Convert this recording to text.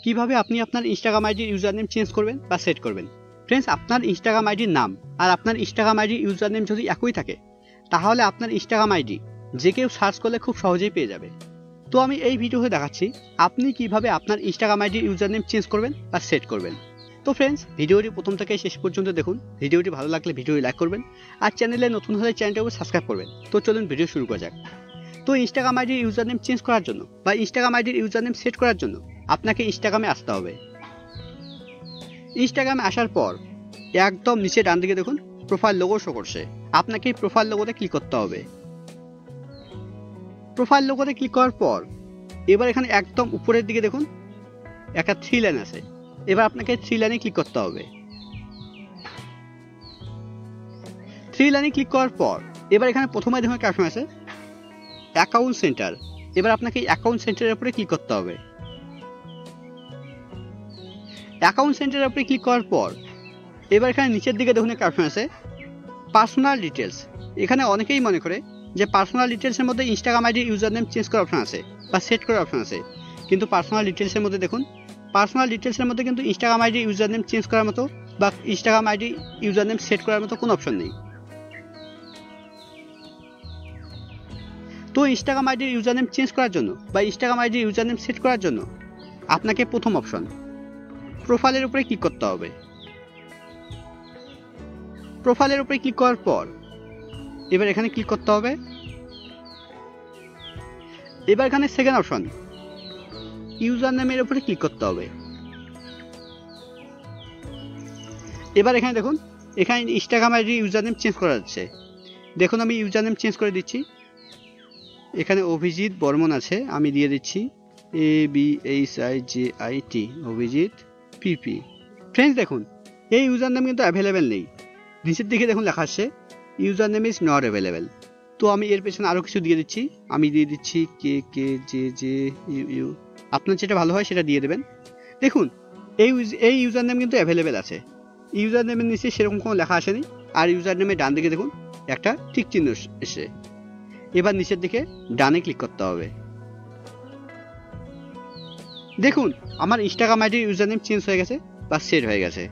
কিভাবে আপনি আপনার ইনস্টাগ্রাম আইডির ইউজার নেম চেঞ্জ করবেন বা সেট করবেন। ফ্রেন্ডস, আপনার ইনস্টাগ্রাম আইডির নাম আর আপনার ইনস্টাগ্রাম আইডির ইউজার নেম যদি একই থাকে তাহলে আপনার ইনস্টাগ্রাম আইডি যে কেউ সার্চ করলে খুব সহজেই পেয়ে যাবে। তো আমি এই ভিডিওতে দেখাচ্ছি আপনি কিভাবে আপনার ইনস্টাগ্রাম আইডির ইউজার নেম চেঞ্জ করবেন বা সেট করবেন। তো ফ্রেন্ডস, ভিডিওটি প্রথম থেকে শেষ পর্যন্ত দেখুন। ভিডিওটি ভালো লাগলে ভিডিওটি লাইক করবেন আর চ্যানেলে নতুন হলে চ্যানেলটাকে সাবস্ক্রাইব করবেন। তো চলুন ভিডিও শুরু করা যাক। তো ইনস্টাগ্রাম আইডির ইউজার নেম চেঞ্জ করার জন্য বা ইনস্টাগ্রাম আইডির ইউজার নেম সেট করার জন্য আপনাকে ইনস্টাগ্রামে আসতে হবে। ইনস্টাগ্রামে আসার পর একদম নিচে ডান দিকে দেখুন প্রোফাইল লোগো শো করছে। আপনাকে এই প্রোফাইল লোগোতে ক্লিক করতে হবে। প্রোফাইল লোগোতে ক্লিক করার পর এবার এখানে একদম উপরের দিকে দেখুন একটা 3 লাইন আছে। এবার আপনাকে 3 লাইনে ক্লিক করতে হবে। 3 লাইনে ক্লিক করার পর এবার এখানে প্রথমে দেখুন একটা অপশন আছে অ্যাকাউন্ট সেন্টার। এবার আপনাকে অ্যাকাউন্ট সেন্টারের উপরে ক্লিক করতে হবে। অ্যাকাউন্ট সেন্টারের উপরে ক্লিক করার পর এবার এখানে নিচের দিকে দেখুন একটা অপশন আছে পার্সোনাল ডিটেলস। এখানে অনেকেই মনে করে যে পার্সোনাল ডিটেলসের মধ্যে ইনস্টাগ্রাম আইডির ইউজার নেম চেঞ্জ করার অপশন আছে বা সেট করার অপশন আছে, কিন্তু পার্সোনাল ডিটেলসের মধ্যে দেখুন পার্সোনাল ডিটেলসের মধ্যে কিন্তু Instagram ID user name change করার মতো বা Instagram ID user name set করার মতো কোনো অপশন নেই। তো ইনস্টাগ্রাম আইডির ইউজার নেম চেঞ্জ করার জন্য বা ইনস্টাগ্রাম আইডির ইউজার নেম সেট করার জন্য আপনাকে প্রথম অপশন প্রোফাইলের উপরে ক্লিক করতে হবে। প্রোফাইলের উপরে ক্লিক করার পর এবার এখানে ক্লিক করতে হবে। এবার এখানে সেকেন্ড অপশন ইউজার নেমের উপরে ক্লিক করতে হবে। এবার এখানে দেখুন এখানে Instagram ID user name change করা যাচ্ছে। দেখুন আমি ইউজার নেম চেঞ্জ করে দিচ্ছি। এখানে অভিজিৎ বর্মন আছে, আমি দিয়ে দিচ্ছি ABHIJIT অভিজিৎ PP। ফ্রেন্ডস, দেখুন এই ইউজার নেম কিন্তু অ্যাভেলেবেল নেই। নিচের দিকে দেখুন লেখা আসছে user name is not available. তো আমি এর পেছনে আরও কিছু দিয়ে দিচ্ছি। আমি দিয়ে দিচ্ছি KKJJUU। আপনার যেটা ভালো হয় সেটা দিয়ে দেবেন। দেখুন এই ইউজার নেম কিন্তু অ্যাভেলেবেল আছে। ইউজার নেমের নিচে সেরকম কোনো লেখা আসেনি আর ইউজার নেমের ডান দিকে দেখুন একটা টিক চিহ্ন এসে। এবার নিচের দিকে ডানে ক্লিক করতে হবে। দেখুন আমার ইনস্টাগ্রাম আইডির ইউজার নেম চেঞ্জ হয়ে গেছে বা সেট হয়ে গেছে।